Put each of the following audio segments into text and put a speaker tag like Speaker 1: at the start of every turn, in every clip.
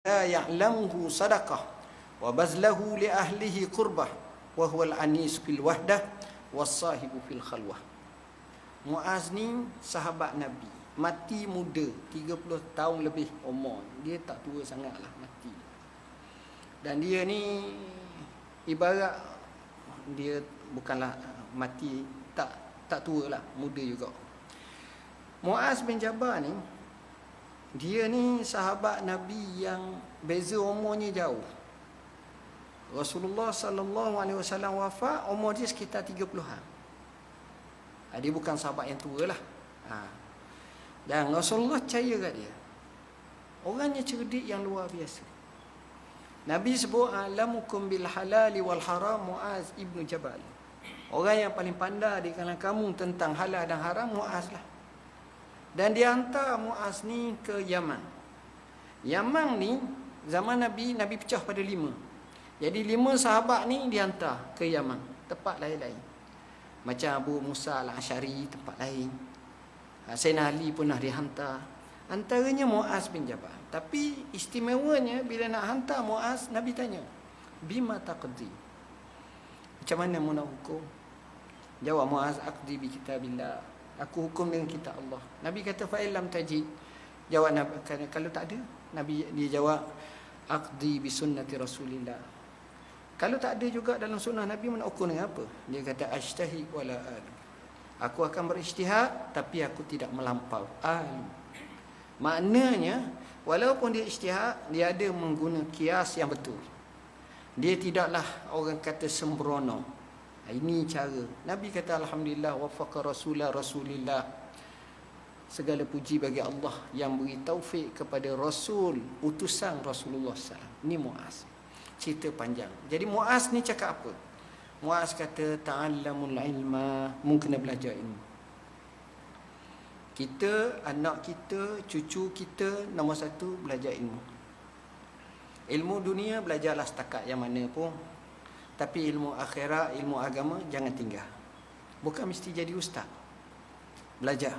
Speaker 1: la ya'lamuhu sadaqah wa bazlahu li ahlihi qurbah wa huwa al-anis fil wahdah was-sahibu fil khalwah. Muaz ni sahabat Nabi, mati muda, 30 tahun lebih umur. Dia tak tua sangatlah mati. Dan dia ni ibarat dia bukanlah mati tak tua lah, muda juga. Muaz bin Jabal ni, dia ni sahabat Nabi yang beza umurnya jauh. Rasulullah sallallahu alaihi wasallam wafat, umur dia sekitar 30-an. Dia bukan sahabat yang tua lah. Dan Rasulullah percaya kat dia. Orangnya cerdik yang luar biasa. Nabi sebut alamukum bil halali wal haram Muaz ibnu Jabal. Orang yang paling pandai di kalangan kamu tentang halal dan haram Muaz lah. Dan dia hantar Muaz ni ke Yaman. Yaman ni zaman Nabi pecah pada 5. Jadi 5 sahabat ni dihantar ke Yaman, tempat lain-lain. Macam Abu Musa al-Asy'ari tempat lain. Sayyidina Ali pun dihantar. Antaranya Muaz bin Jabal. Tapi istimewanya bila nak hantar Muaz, Nabi tanya, bima taqdi? Macam mana mu nak hukum? Jawab Muaz, aqdi bi kitabillah. Aku hukum dengan kitab Allah. Nabi kata fa illam tajid. Jawab Nabi, kalau tak ada, Nabi dia jawab aqdi bi sunnati Rasulillah. Kalau tak ada juga dalam sunnah Nabi, nak ukur dengan apa? Dia kata ajtahi wala alu. Aku akan berijtihad tapi aku tidak melampau. Alu. Maknanya walaupun dia ijtihad, dia ada menggunakan kias yang betul. Dia tidaklah orang kata sembrono. Ini cara. Nabi kata alhamdulillah wafaqa rasulillah. Segala puji bagi Allah yang beri taufik kepada Rasul, utusan Rasulullah SAW. Ini Muaz. Cerita panjang. Jadi Muaz ni cakap apa? Muaz kata ta'allamul ilma, mu kena belajar ilmu. Kita, anak kita, cucu kita, nombor 1 belajar ilmu. Ilmu dunia belajarlah setakat yang mana pun. Tapi ilmu akhirat, ilmu agama jangan tinggal. Bukan mesti jadi ustaz. Belajar.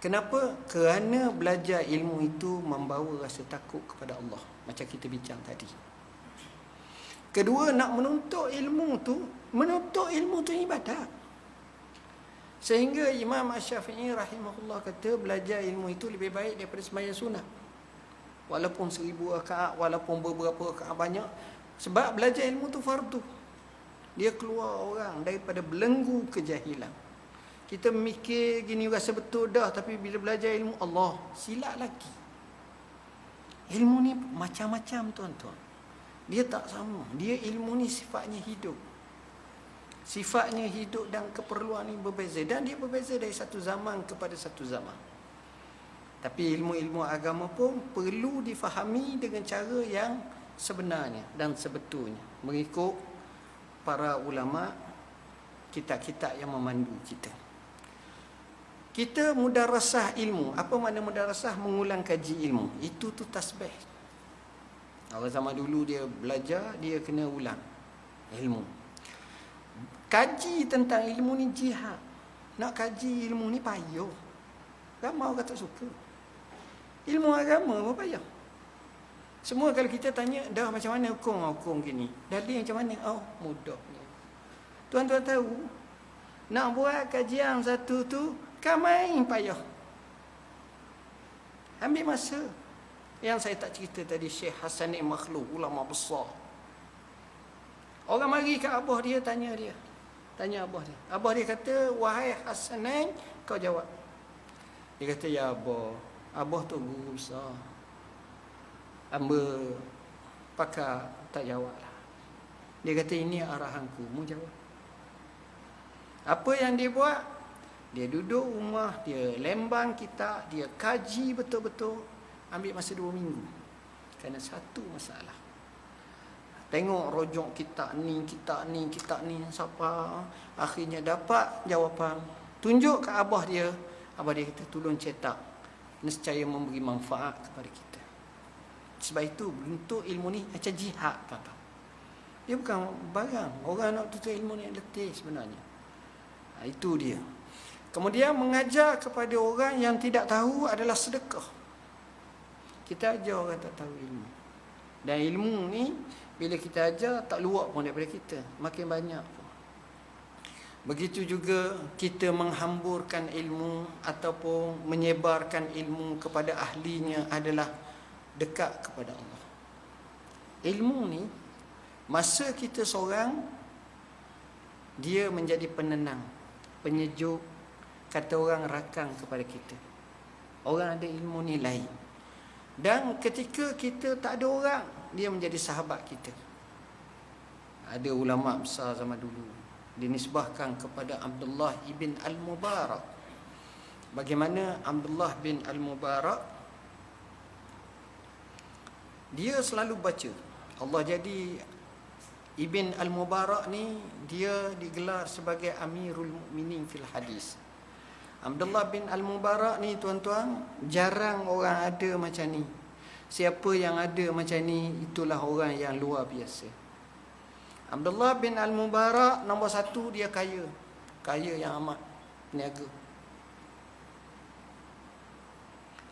Speaker 1: Kenapa? Kerana belajar ilmu itu membawa rasa takut kepada Allah. Macam kita bincang tadi. Kedua, nak menuntut ilmu tu ibadat. Sehingga Imam Asy-Syafi'i rahimahullah kata belajar ilmu itu lebih baik daripada sembahyang sunat. Walaupun 1000 rakaat, walaupun beberapa rakaat banyak. Sebab belajar ilmu tu fardu. Dia keluar orang daripada belenggu kejahilan. Kita mikir gini rasa betul dah, tapi bila belajar ilmu Allah, silap lagi. Ilmu ni macam-macam tuan-tuan. Dia tak sama. Dia ilmu ni sifatnya hidup. Sifatnya hidup dan keperluan ni berbeza. Dan dia berbeza dari satu zaman kepada satu zaman. Tapi ilmu-ilmu agama pun perlu difahami dengan cara yang sebenarnya dan sebetulnya. Mengikut para ulama, kitab-kitab yang memandu kita. Kita mudarasah ilmu. Apa makna mudarasah? Mengulang kaji ilmu. Itu tu tasbih. Orang zaman dulu dia belajar, dia kena ulang ilmu. Kaji tentang ilmu ni jihad. Nak kaji ilmu ni payah. Ramai orang tak suka. Ilmu agama apa payah? Semua kalau kita tanya, dah macam mana hukum gini? Dalil macam mana? Oh, mudahnya. Tuan-tuan tahu, nak buat kajian satu tu, kan main payah. Ambil masa. Yang saya tak cerita tadi, Syekh Hasanin Makhluf, ulama besar. Orang mari ke abah dia, tanya abah dia. Abah dia kata, wahai Hasanin, kau jawab. Dia kata, ya abah tu guru besar. Hamba pakar tak jawab lah. Dia kata, ini arahanku, mu jawab. Apa yang dia buat? Dia duduk rumah, dia lembang kitab, dia kaji betul-betul. Ambil masa 2 minggu. Kerana satu masalah. Tengok rojok kitab ni siapa. Akhirnya dapat jawapan. Tunjuk ke abah dia. Abah dia kata, tolong cetak. Nescaya memberi manfaat kepada kita. Sebab itu bentuk ilmu ni macam jihad, tuan-tuan. Dia bukan barang. Orang nak tuntut ilmu ni letih sebenarnya. Itu dia. Kemudian mengajar kepada orang yang tidak tahu adalah sedekah. Kita ajar orang tak tahu ilmu. Dan ilmu ni bila kita ajar tak luak pun daripada kita, makin banyak pun. Begitu juga kita menghamburkan ilmu ataupun menyebarkan ilmu kepada ahlinya adalah dekat kepada Allah. Ilmu ni masa kita seorang, dia menjadi penenang, penyejuk, kata orang rakang kepada kita. Orang ada ilmu ni lain. Dan ketika kita tak ada orang, dia menjadi sahabat kita. Ada ulama besar zaman dulu dinisbahkan kepada Abdullah ibn Al-Mubarak. Bagaimana Abdullah bin Al-Mubarak, dia selalu baca. Allah jadi Ibn Al-Mubarak ni dia digelar sebagai Amirul Mukminin fil hadis. Abdullah bin Al-Mubarak ni tuan-tuan, jarang orang ada macam ni. Siapa yang ada macam ni, itulah orang yang luar biasa. Abdullah bin Al-Mubarak nombor satu, dia kaya. Kaya yang amat, peniaga.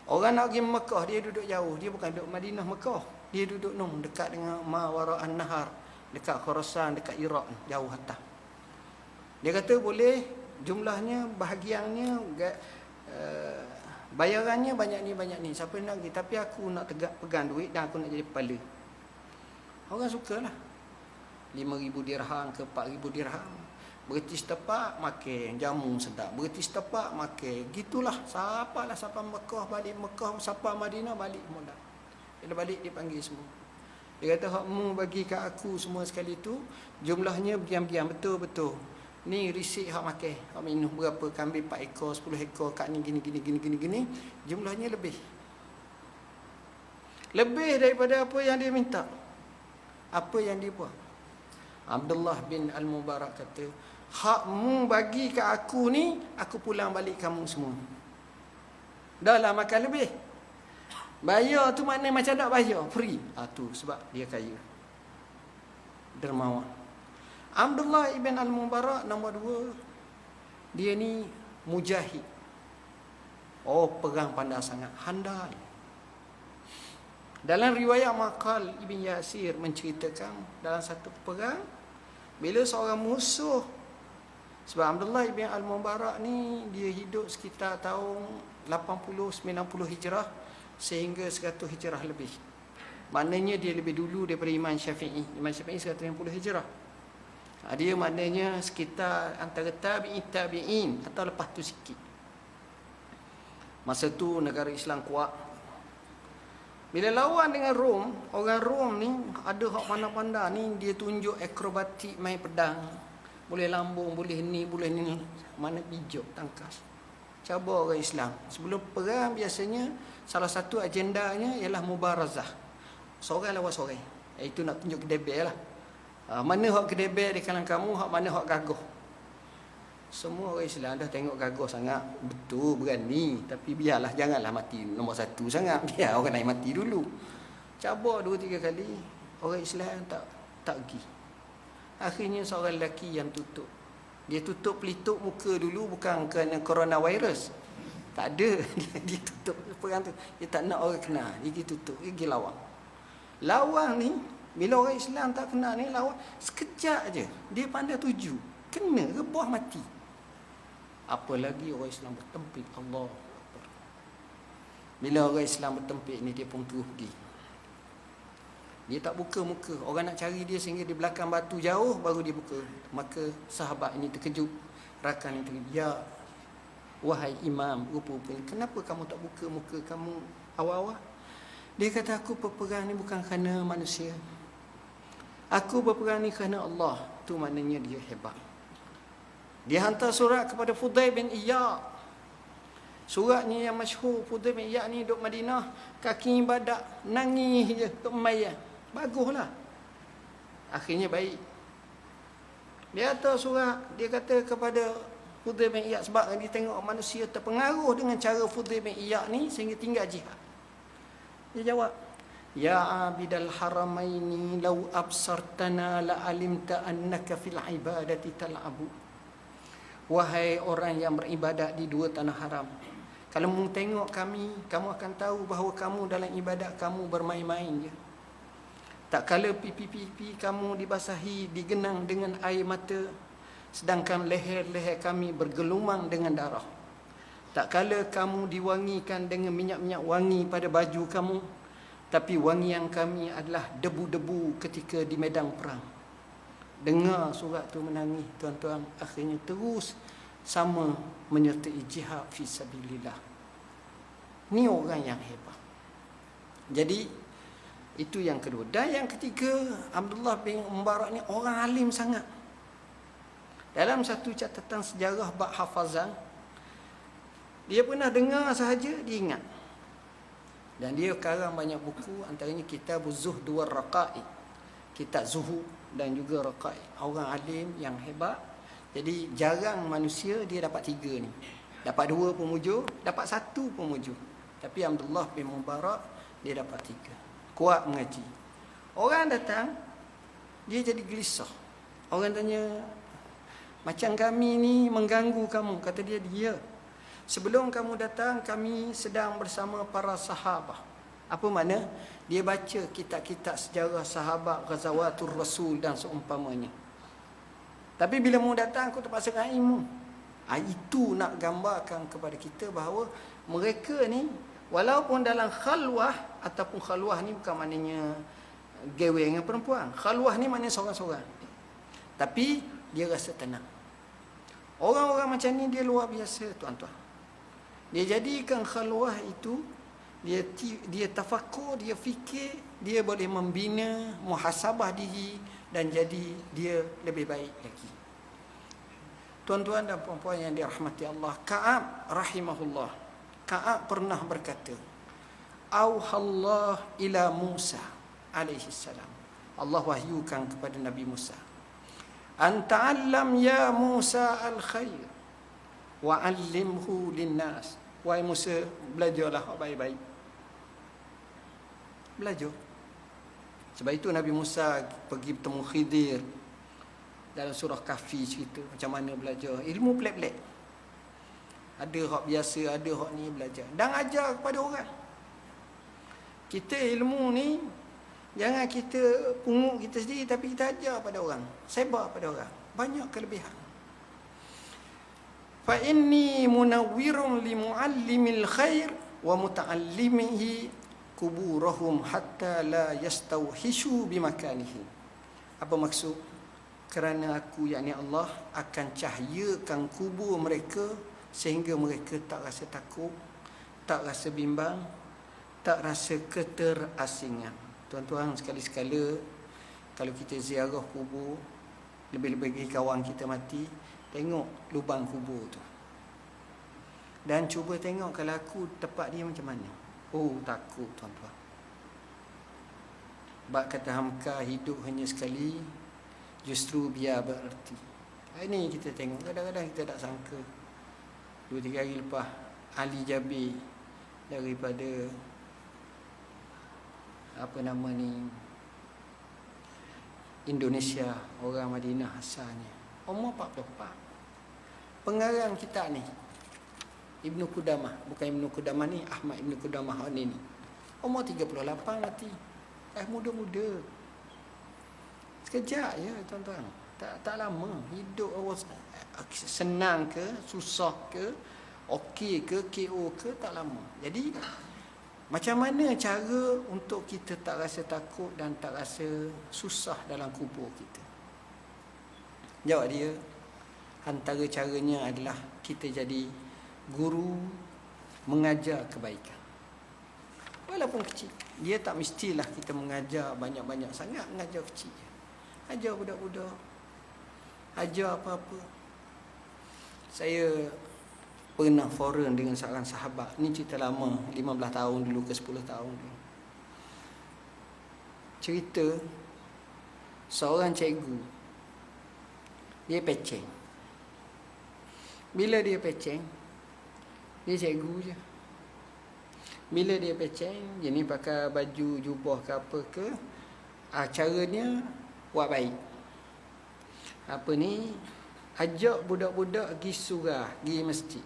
Speaker 1: Orang nak pergi Mekah, dia duduk jauh. Dia bukan duduk Madinah, Mekah. Dia duduk dekat dengan Mawara An-Nahar, dekat Khurasan, dekat Iraq, jauh atas. Dia kata boleh, jumlahnya, bahagiannya, bayarannya banyak ni. Siapa nak pergi? Tapi aku nak pegang duit dan aku nak jadi kepala. Orang sukalah. 5,000 dirham ke 4,000 dirham. Berhenti setepak, makan jamu sedap. Berhenti setepak, makan. Gitulah. Sampai Mekah, balik Mekah. Sampai Madinah, balik mula. Bila balik, dia panggil semua. Dia kata, hakmu bagi kat aku semua sekali tu, jumlahnya biang-biang, betul-betul. Ni risik hak makan, hak minum berapa, kambing 4 ekor, 10 ekor, kat ni gini. Jumlahnya lebih. Lebih daripada apa yang dia minta. Apa yang dia buat. Abdullah bin Al-Mubarak kata, hakmu bagi kat aku ni, aku pulang balik kamu semua. Dah lah makan lebih. Bayar tu mana macam nak bayar? Free. Tu sebab dia kaya. Dermawan. Abdullah ibn Al-Mubarak nombor 2, dia ni mujahid. Perang pandai sangat, handal. Dalam riwayat Maqal Ibn Yasir menceritakan dalam satu perang, bila seorang musuh, sebab Abdullah ibn Al-Mubarak ni dia hidup sekitar tahun 80-90 hijrah sehingga 100 hijrah lebih. Maknanya dia lebih dulu daripada Imam Syafi'i. Imam Syafi'i 150 hijrah. Dia maknanya sekitar antara tabi'in atau lepas tu sikit. Masa tu negara Islam kuat. Bila lawan dengan Rom, orang Rom ni ada hak pandai-pandai ni, dia tunjuk akrobatik main pedang. Boleh lambung, boleh ni. Mana bijak tangkas. Cabar orang Islam. Sebelum perang biasanya salah satu agendanya ialah mubarazah. Seorang lawan seorang. Itu nak tunjuk kedebel lah. Mana hak kedebel di kalangan kamu, hak mana hak gagah. Semua orang Islam dah tengok gagah sangat, betul, berani. Tapi biarlah, janganlah mati nombor satu sangat. Biar orang lain mati dulu. Cabar 2-3 kali, orang Islam tak pergi. Akhirnya seorang lelaki yang tutup. Dia tutup pelitup muka dulu, bukan kerana coronavirus. Tak ada. Dia tutup perang tu. Dia tak nak orang kenal. Dia pergi tutup, dia pergi lawang. Lawang ni, bila orang Islam tak kenal ni, lawang sekejap je. Dia pandai tuju. Kena ke buah mati. Apalagi orang Islam bertempik. Allah. Bila orang Islam bertempik ni, dia pun terus pergi. Dia tak buka muka. Orang nak cari dia sehingga di belakang batu jauh, baru dia buka. Maka sahabat ini terkejut. Rakan ini terkejut. Ya, wahai imam, rupa-rupanya, kenapa kamu tak buka muka kamu awal-awal? Dia kata, aku berperang ni bukan kerana manusia. Aku berperang ni kerana Allah. Tu maknanya dia hebat. Dia hantar surat kepada Fudail bin Iyad. Suratnya yang masyhur, Fudail bin Iyad ni duduk Madinah, kaki badak, nangis je untuk membayar. Baguslah. Akhirnya baik. Dia hantar surat, dia kata kepada Fudail bin Iyad, sebab dia tengok manusia terpengaruh dengan cara Fudail bin Iyad ni sehingga tinggal jihad. Dia jawab, ya abidal haramaini law absartana la alimta annaka fil ibadati tal'abu. Wahai orang yang beribadat di 2 tanah haram, kalau kamu tengok kami, kamu akan tahu bahawa kamu dalam ibadat kamu bermain-main je. Tak kala pipi-pipi kamu dibasahi, digenang dengan air mata, sedangkan leher-leher kami bergelumang dengan darah. Tak kala kamu diwangikan dengan minyak-minyak wangi pada baju kamu, tapi wangian kami adalah debu-debu ketika di medan perang. Dengar surat tu menangis, tuan-tuan. Akhirnya terus sama menyertai jihad fi sabilillah. Ni orang yang hebat. Jadi itu yang kedua. Dan yang ketiga, Abdullah bin Mubarak ni orang alim sangat. Dalam satu catatan sejarah bab hafazan, dia pernah dengar sahaja, dia ingat. Dan dia karang banyak buku, antaranya kitab Zuhd wa Raqaiq, kitab Zuhud dan juga Raqaiq. Orang alim yang hebat. Jadi jarang manusia dia dapat 3 ni. Dapat 2 pemujur, dapat 1 pemujur. Tapi Abdullah bin Mubarak dia dapat 3. Kuat mengaji. Orang datang, dia jadi gelisah. Orang tanya, macam kami ni mengganggu kamu. Kata dia, dia. Sebelum kamu datang, kami sedang bersama para sahabat. Apa makna? Dia baca kitab-kitab sejarah sahabat, Ghazawatul Rasul dan seumpamanya. Tapi bila mu datang, aku terpaksa ilmu. Itu nak gambarkan kepada kita bahawa mereka ni, walaupun dalam khalwah, ataupun khalwah ni bukan maknanya gewe dengan perempuan. Khalwah ni maknanya seorang-seorang. Tapi dia rasa tenang. Orang-orang macam ni dia luar biasa, tuan-tuan. Dia jadikan khalwah itu, dia tafakur, dia fikir, dia boleh membina, muhasabah diri dan jadi dia lebih baik lagi. Tuan-tuan dan puan-puan yang dirahmati Allah, Ka'ab rahimahullah, Ka'ab pernah berkata, Auhallah ila Musa alaihi salam. Allah wahyukan kepada Nabi Musa, Anta'allam ya Musa al-khair wa'allimhu linnas. Wahai Musa, belajarlah baik-baik. Belajar. Sebab itu Nabi Musa pergi bertemu Khidir. Dalam surah Kahfi cerita macam mana belajar ilmu pelik-pelik. Ada hak biasa, ada hak ni belajar. Dan ajar kepada orang. Kita ilmu ni, jangan kita pungut kita sendiri, tapi kita ajar pada orang. Sebar pada orang. Banyak kelebihan. Fa inni munawwirun li muallimil khair wa muta'allimihi kuburahum hatta la yastawhishu bimakanihi. Apa maksud? Kerana aku, yakni Allah, akan cahayakan kubur mereka sehingga mereka tak rasa takut, tak rasa bimbang, tak rasa keterasingan. Tuan-tuan sekali-sekala, kalau kita ziarah kubur, lebih-lebih kawan kita mati, tengok lubang kubur tu. Dan cuba tengok kalau aku tempat dia macam mana. Oh, takut tuan-tuan. Bab kata Hamka, hidup hanya sekali, justru biar bererti. Ini kita tengok, kadang-kadang kita tak sangka. 2-3 hari lepas, Ali Jabir daripada apa nama ni, Indonesia, orang Madinah asalnya, umur 44. Pengarang kitab ni Ibnu Qudamah, bukan Ibnu Qudamah ni, Ahmad Ibnu Qudamah ni, umur 38 mati. Muda-muda. Sekejap je tuan-tuan. Tak lama. Hidup senang ke, susah ke, okey ke, KO ke, tak lama. Jadi macam mana cara untuk kita tak rasa takut dan tak rasa susah dalam kubur kita? Jawab dia, antara caranya adalah kita jadi guru mengajar kebaikan. Walaupun kecil. Dia tak mestilah kita mengajar banyak-banyak sangat, mengajar kecil. Ajar budak-budak, ajar apa-apa. Saya pernah forum dengan seorang sahabat. Ni cerita lama, 15 tahun dulu ke 10 tahun dulu. Cerita seorang cikgu, dia peceng. Bila dia peceng, dia cikgu je. Bila dia peceng, dia ni pakai baju jubah ke apa ke, caranya buat baik. Apa ni, ajak budak-budak pergi surah, pergi masjid.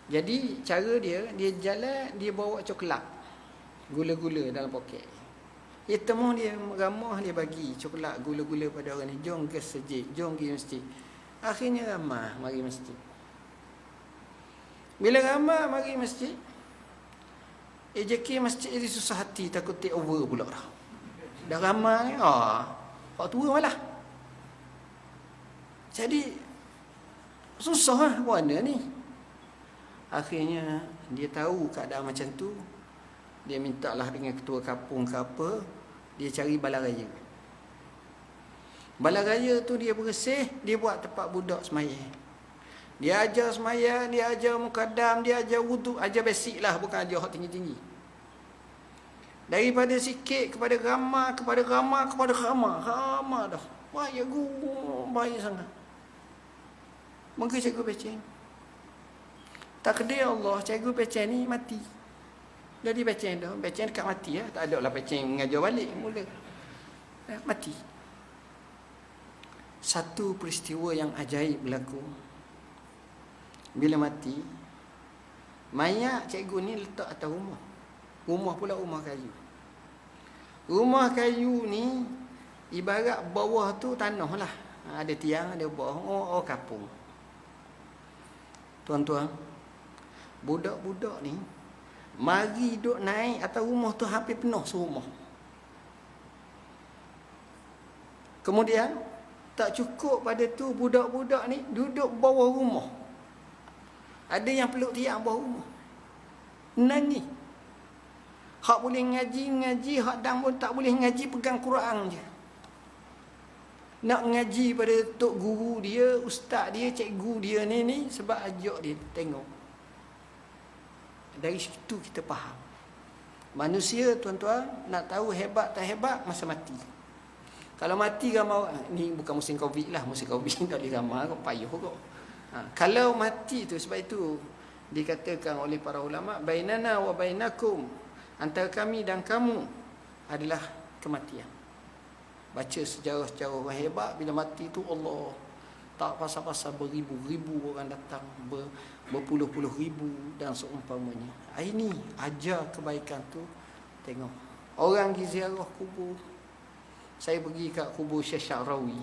Speaker 1: Jadi cara dia jalan, dia bawa coklat, gula-gula dalam poket. Dia temu dia ramah, dia bagi coklat gula-gula pada orang ni. Jom ke masjid, jom pergi masjid. Akhirnya ramah mari masjid. Bila ramah mari masjid, JK masjid ini susah hati, takut take over pula dah. Dah ramai, pak tua malah. Jadi susah lah mana ni. Akhirnya dia tahu keadaan macam tu, dia mintalah dengan ketua kampung ke apa, dia cari balai raya. Balai raya tu dia bersih, dia buat tempat budak semayang. Dia ajar semayang, dia ajar mukadam, dia ajar wuduk, ajar basic lah, bukan ajar hak tinggi-tinggi. Daripada sikit kepada ramah, kepada ramah, kepada ramah. Ramah dah. Baik guru, baik sangat. Mungkin cikgu peceng. Takdir Allah, cikgu peceng ni mati. Jadi peceng dah. Peceng dekat mati ya. Tak ada lah peceng mengajar balik mula. Mati. Satu peristiwa yang ajaib berlaku. Bila mati, mayat cikgu ni letak atas rumah. Rumah pula rumah kayu. Rumah kayu ni ibarat bawah tu tanah lah. Ada tiang, ada bawah. Oh kapung. Tuan-tuan, budak-budak ni mari duduk naik atas rumah tu hampir penuh serumah. Kemudian tak cukup pada tu, budak-budak ni duduk bawah rumah. Ada yang peluk tiang bawah rumah. Nangis. Hak boleh ngaji, hak dang pun tak boleh ngaji, pegang Quran je. Nak ngaji pada tok guru dia, ustaz dia, cikgu dia ni sebab ajak dia tengok. Dari situ kita faham. Manusia tuan-tuan nak tahu hebat tak hebat masa mati. Kalau mati ramai, ni bukan musim Covid lah, musim Covid tak boleh ramai kok, payuh kok. Kalau mati tu, sebab itu dikatakan oleh para ulama, bainana wa bainakum, antara kami dan kamu adalah kematian. Baca sejarah-sejarah orang hebat, bila mati tu Allah tak pasal-pasal beribu-ribu orang datang, berpuluh-puluh ribu dan seumpamanya. Ini ajar kebaikan tu. Tengok orang pergi ziarah kubur. Saya pergi kat kubur Syekh Syarawi.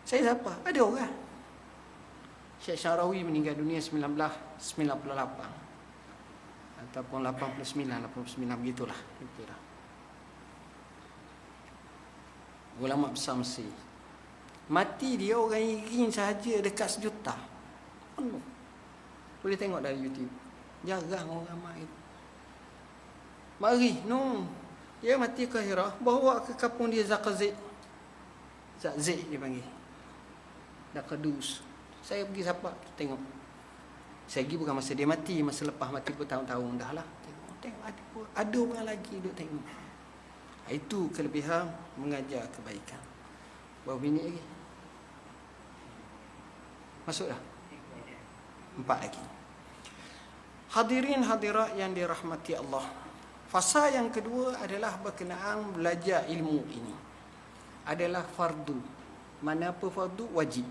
Speaker 1: Saya siapa? Ada orang. Syekh Syarawi meninggal dunia 1998 ataupun 89 begitulah. Ulama besar Mesir. Mati dia orang iring sahaja dekat 1 juta. Boleh tengok dari YouTube. Jarang orang ramai. Mari, dia mati ke Hira, bawa ke kampung dia Zakazid. Zakzid dia panggil. Zakadus. Saya pergi siapa? Tengok. Saya pergi bukan masa dia mati, masa lepas mati bertahun-tahun dah lah. Tengok ada orang lagi duk tengok. Itu kelebihan mengajar kebaikan. Berapa minit lagi? Masuk dah? 4 lagi. Hadirin hadirat yang dirahmati Allah. Fasa yang kedua adalah berkenaan belajar ilmu ini. Adalah fardu. Mana apa fardu? Wajib.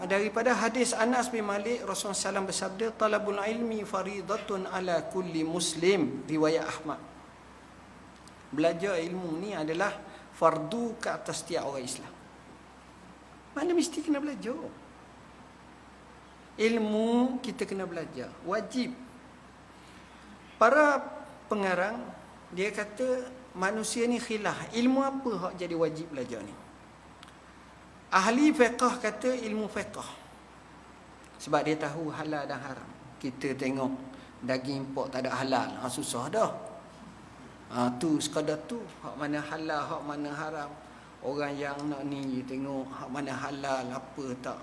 Speaker 1: Daripada hadis Anas bin Malik, Rasulullah SAW bersabda, talabul ilmi faridatun ala kulli muslim, riwayat Ahmad. Belajar ilmu ni adalah fardu ke atas setiap orang Islam. Mana mesti kena belajar. Ilmu kita kena belajar, wajib. Para pengarang dia kata manusia ni khilaf, ilmu apa hak jadi wajib belajar ni. Ahli fiqh kata ilmu fiqh, sebab dia tahu halal dan haram. Kita tengok daging import tak ada halal, susah dah. Tu sekadar tu, hak mana halal, hak mana haram. Orang yang nak ni tengok hak mana halal apa tak.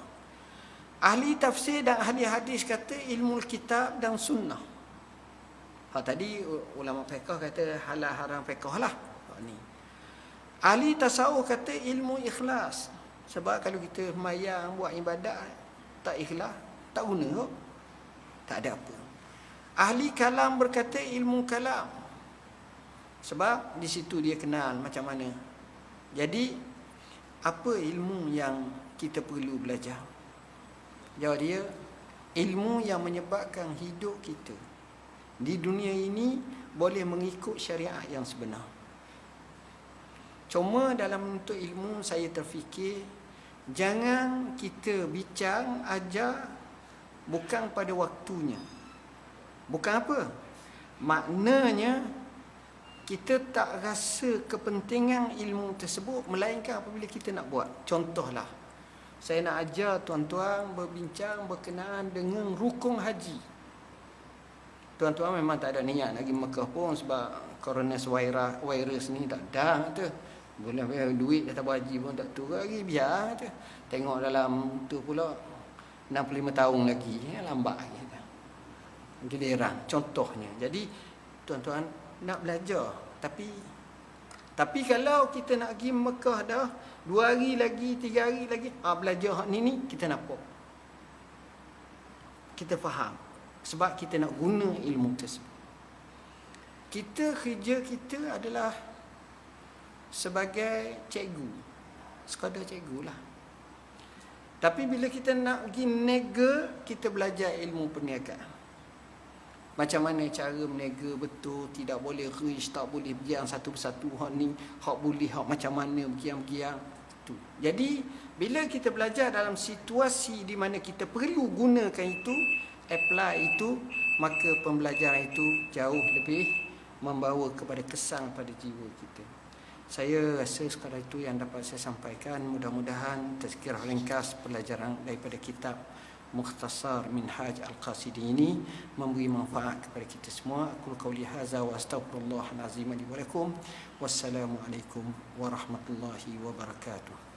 Speaker 1: Ahli tafsir dan ahli hadis kata ilmu kitab dan sunnah. Hak tadi ulama fiqh kata halal haram fiqh lah. Hak ni. Ahli tasawuf kata ilmu ikhlas. Sebab kalau kita sembahyang buat ibadat tak ikhlas, tak guna kok. Tak ada apa. Ahli kalam berkata ilmu kalam. Sebab di situ dia kenal macam mana. Jadi apa ilmu yang kita perlu belajar? Jawab dia, ilmu yang menyebabkan hidup kita di dunia ini boleh mengikut syariat yang sebenar. Cuma dalam untuk ilmu saya terfikir, jangan kita bincang, ajar bukan pada waktunya. Bukan apa? Maknanya kita tak rasa kepentingan ilmu tersebut, melainkan apabila kita nak buat. Contohlah, saya nak ajar tuan-tuan berbincang berkenaan dengan rukun haji. Tuan-tuan memang tak ada niat nak pergi Mekah pun sebab coronavirus ni tak ada kata. Boleh bayar duit kata haji pun tak turun lagi, biar kata. Tengok dalam tu pula 65 tahun lagi, lambat lagi kata. Giliran contohnya. Jadi tuan-tuan nak belajar, tapi kalau kita nak pergi Mekah dah 2 hari lagi, 3 hari lagi, belajar hak ni kita nampak. Kita faham sebab kita nak guna ilmu tersebut. Kita kerja kita adalah sebagai cikgu, sekadar cikgu lah. Tapi bila kita nak pergi niaga, kita belajar ilmu perniagaan. Macam mana cara berniaga betul, tidak boleh risk, tak boleh biang satu persatu, hak ni, hak boleh, hak macam mana, biang-biang tu. Jadi bila kita belajar dalam situasi di mana kita perlu gunakan itu, apply itu, maka pembelajaran itu jauh lebih membawa kepada kesan pada jiwa kita. Saya rasa sekadar itu yang dapat saya sampaikan. Mudah-mudahan tazkirah ringkas pelajaran daripada kitab Mukhtasar Minhaj Al-Qasidi ini memberi manfaat kepada kita semua. Aku qauli hadza wa astaghfirullahal azim li wa lakum. Wassalamualaikum warahmatullahi wabarakatuh.